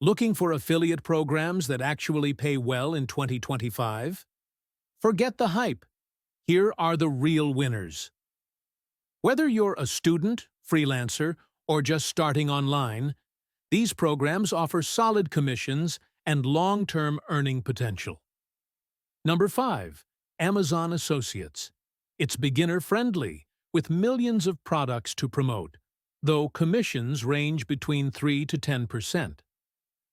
Looking for affiliate programs that actually pay well in 2025? Forget the hype. Here are the real winners. Whether you're a student, freelancer, or just starting online, these programs offer solid commissions and long-term earning potential. Number 5. Amazon Associates. It's beginner-friendly, with millions of products to promote, though commissions range between 3 to 10%.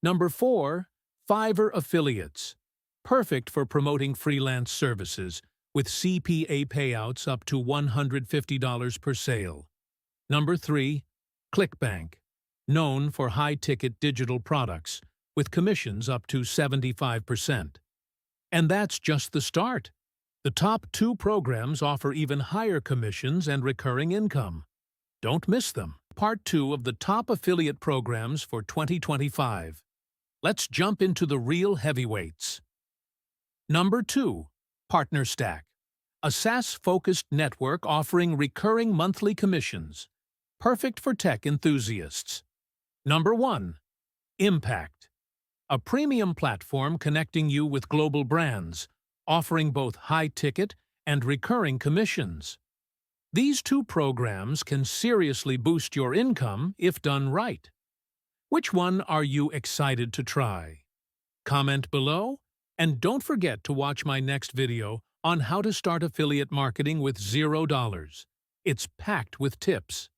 Number 4. Fiverr Affiliates. Perfect for promoting freelance services, with CPA payouts up to $150 per sale. Number 3. ClickBank. Known for high-ticket digital products, with commissions up to 75%. And that's just the start. The top 2 programs offer even higher commissions and recurring income. Don't miss them. Part 2 of the top affiliate programs for 2025. Let's jump into the real heavyweights. Number 2. PartnerStack. A SaaS-focused network offering recurring monthly commissions. Perfect for tech enthusiasts. Number 1. Impact. A premium platform connecting you with global brands, offering both high-ticket and recurring commissions. These 2 programs can seriously boost your income if done right. Which one are you excited to try? Comment below, and don't forget to watch my next video on how to start affiliate marketing with $0. It's packed with tips.